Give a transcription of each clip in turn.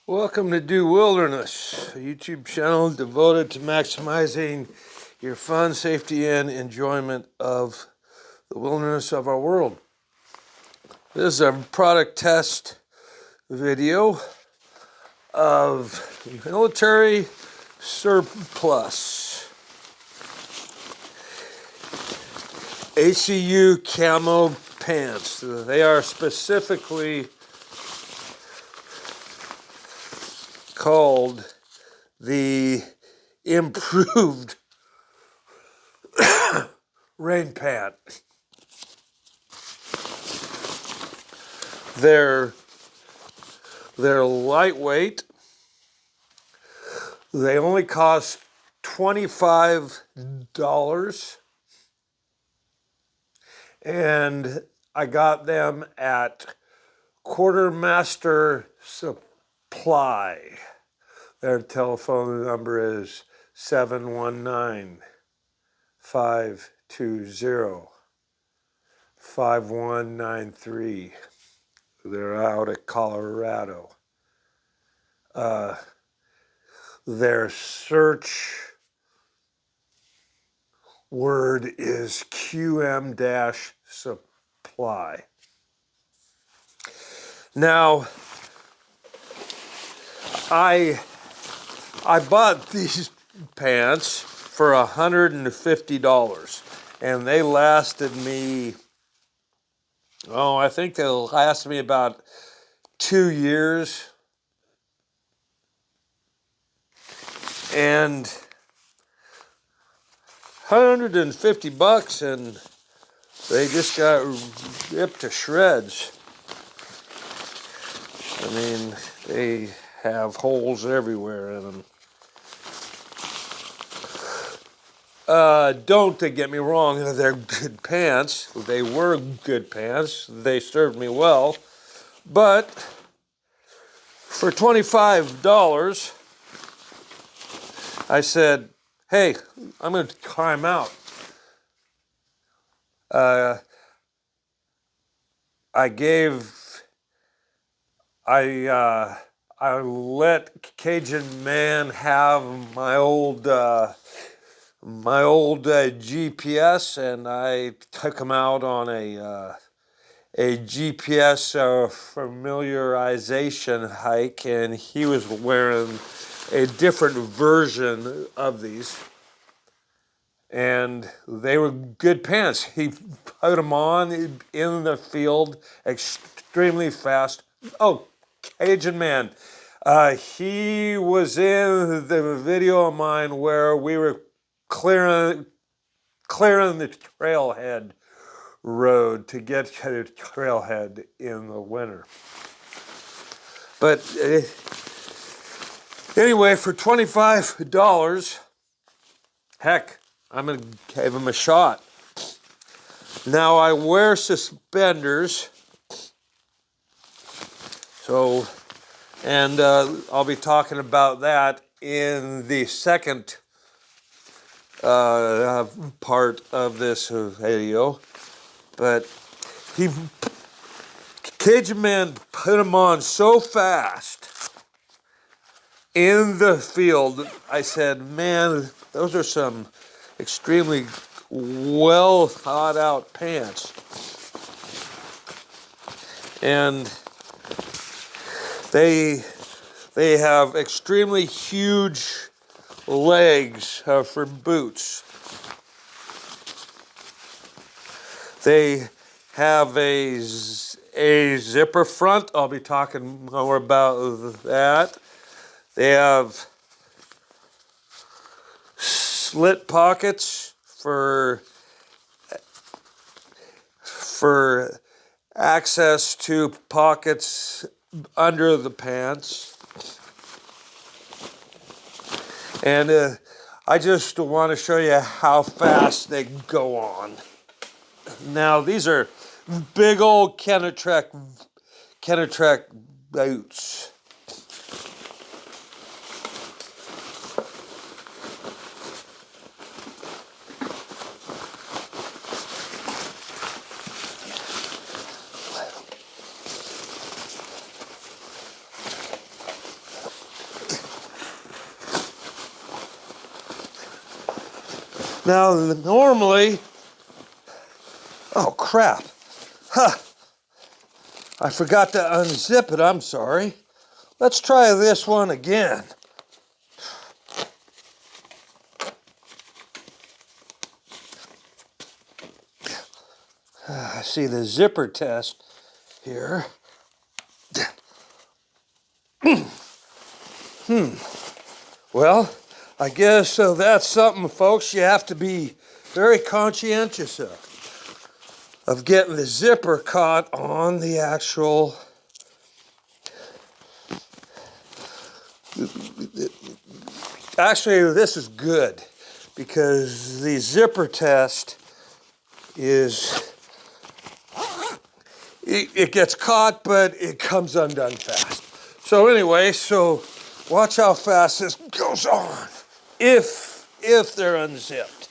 Welcome to Do Wilderness, a YouTube channel devoted to maximizing your fun, safety, and enjoyment of the wilderness of our world. This is a product test video of military surplus ACU camo pants. They are specifically called the Improved Rain Pant. They're lightweight. They only cost $25, and I got them at Quartermaster Supply. Their telephone number is 719-520-5193. They're out at Colorado. Their search word is QM-supply. Now, I bought these pants for $150, and they lasted me, I think they'll last me about 2 years. And $150, and they just got ripped to shreds. I mean, they have holes everywhere in them. Don't get me wrong, they're good pants. They were good pants. They served me well. But for $25, I said, hey, I'm going to try them out. I let Cajun Man have my old GPS, and I took him out on a GPS familiarization hike, and he was wearing a different version of these, and they were good pants. He put them on in the field extremely fast. Oh, Cajun Man. He was in the video of mine where we were clearing the trailhead road to get to the trailhead in the winter. But anyway, for $25, heck, I'm going to give him a shot. Now, I wear suspenders, so, and I'll be talking about that in the second part of this video. But Cajun Man put them on so fast in the field, I said, man, those are some extremely well thought out pants. And they have extremely huge legs for boots. They have a zipper front. I'll be talking more about that. They have slit pockets for access to pockets under the pants. And I just want to show you how fast they go on. Now, these are big old Kenetrek boots. Now, normally, oh crap, huh, I forgot to unzip it, I'm sorry. Let's try this one again. I see the zipper test here. Well, I guess that's something, folks, you have to be very conscientious of getting the zipper caught on the actual actually this is good because the zipper test is it gets caught but it comes undone fast. So anyway, so watch how fast this goes on if they're unzipped.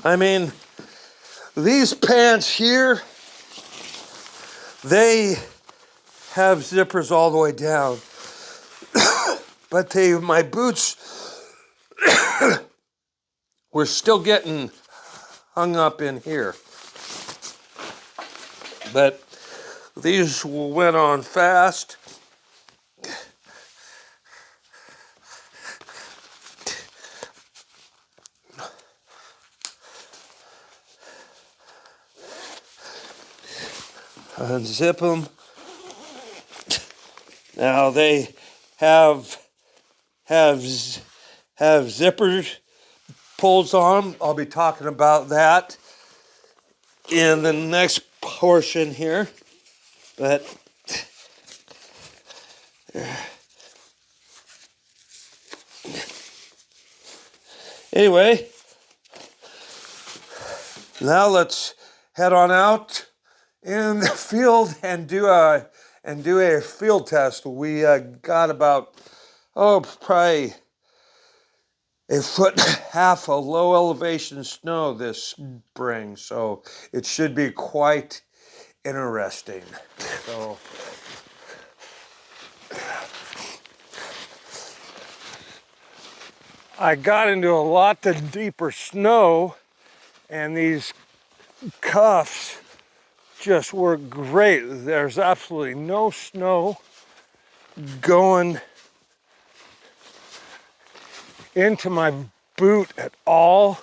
I mean, these pants here, they have zippers all the way down, but my boots were still getting hung up in here. But these went on fast. Unzip them. Now they have zippers pulls on them. I'll be talking about that in the next portion here. But anyway, now let's head on out in the field and do a field test. We got about probably a foot and a half of low elevation snow this spring, so it should be quite interesting. So I got into a lot of deeper snow, and these cuffs just work great. There's absolutely no snow going into my boot at all.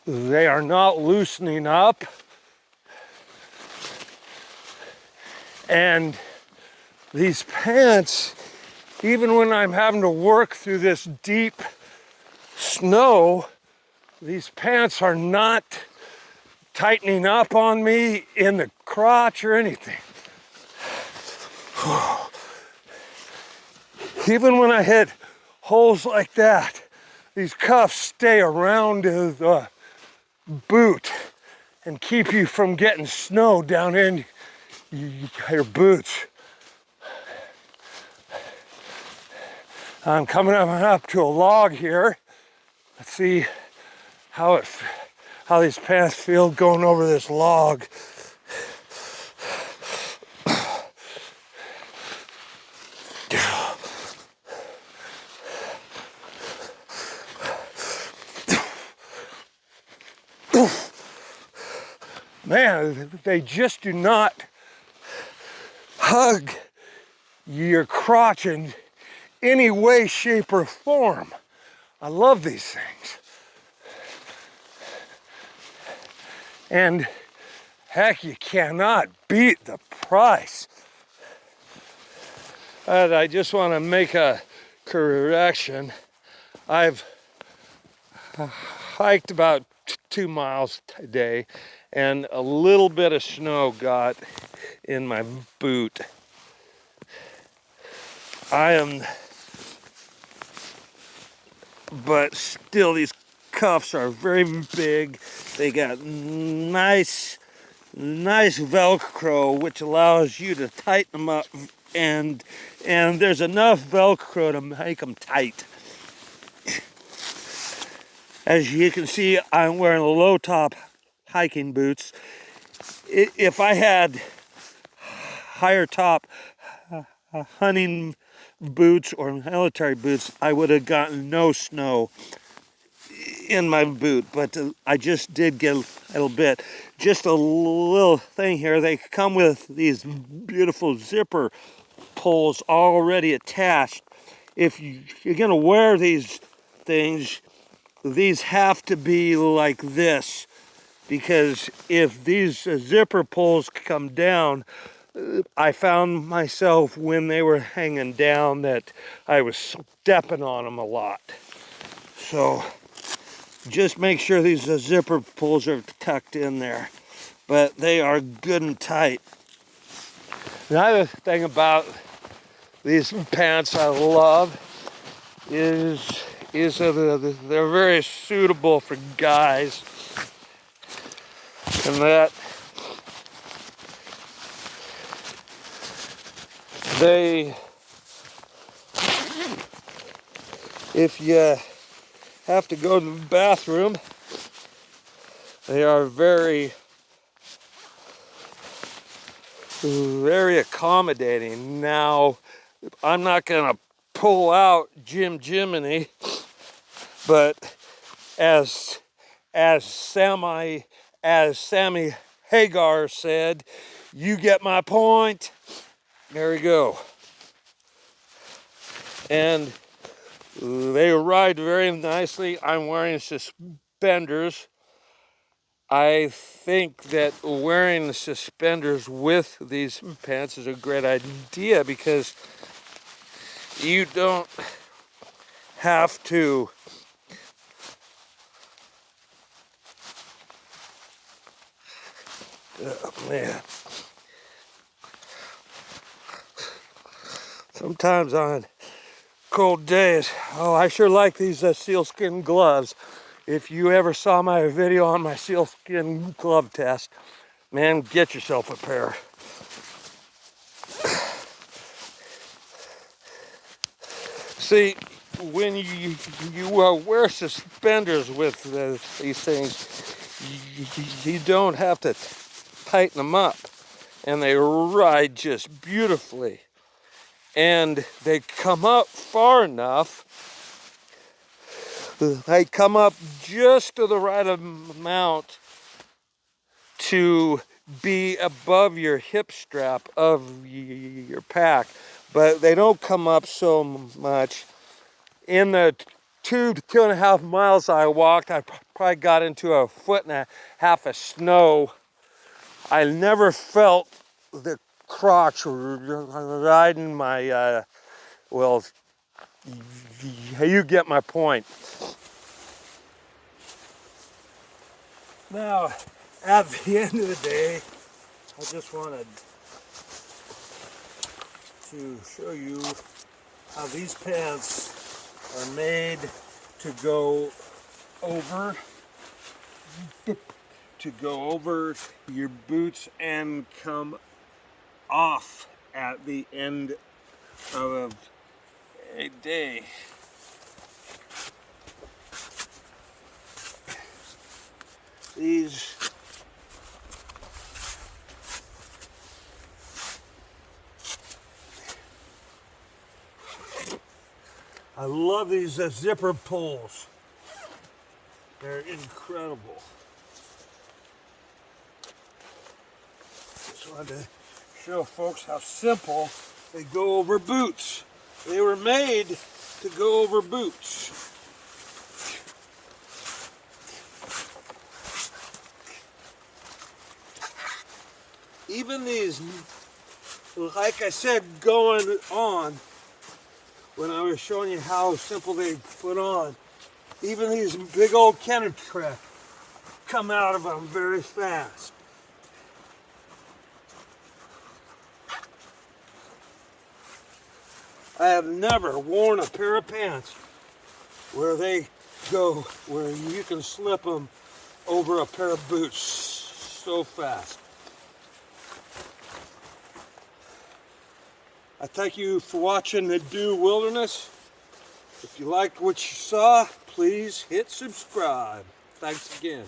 They are not loosening up. And these pants, even when I'm having to work through this deep snow, these pants are not tightening up on me in the crotch or anything. Even when I hit holes like that, these cuffs stay around the boot and keep you from getting snow down in your boots. I'm coming up to a log here. Let's see how these pants feel going over this log. Man, they just do not hug your crotch in any way, shape, or form. I love these things. And heck, you cannot beat the price. And I just want to make a correction. I've hiked about 2 miles today, and a little bit of snow got in my boot. But still, these cuffs are very big. They got nice Velcro, which allows you to tighten them up, and there's enough Velcro to make them tight. As you can see, I'm wearing low top hiking boots. If I had higher top hunting boots or military boots, I would have gotten no snow in my boot, but I just did get a little bit. Just a little thing here, they come with these beautiful zipper pulls already attached. If you're gonna wear these things, these have to be like this, because if these zipper pulls come down, I found myself when they were hanging down that I was stepping on them a lot. So just make sure these zipper pulls are tucked in there, but they are good and tight. Another thing about these pants I love is they're very suitable for guys, and that they, if you have to go to the bathroom, they are very accommodating. Now, I'm not gonna pull out Jiminy, but as Sammy Hagar said, you get my point. There we go. And they ride very nicely. I'm wearing suspenders. I think that wearing the suspenders with these pants is a great idea, because you don't have to oh man. Sometimes on cold days, oh, I sure like these sealskin gloves. If you ever saw my video on my sealskin glove test, man, get yourself a pair. See, when you wear suspenders with these things, you don't have to tighten them up, and they ride just beautifully. And they come up far enough, they come up just to the right amount to be above your hip strap of your pack, but they don't come up so much. In the 2.5 miles I walked, I probably got into 1.5 feet of snow. I never felt the crotch riding my, well, you get my point. Now, at the end of the day, I just wanted to show you how these pants are made to go over your boots and come off at the end of a day. These I love these zipper pulls. They're incredible. Just wanted to show folks how simple they go over boots. They were made to go over boots. Even these, like I said, going on, when I was showing you how simple they put on, even these big old cannon crack come out of them very fast. I have never worn a pair of pants where you can slip them over a pair of boots so fast. I thank you for watching the Dew Wilderness. If you liked what you saw, please hit subscribe. Thanks again.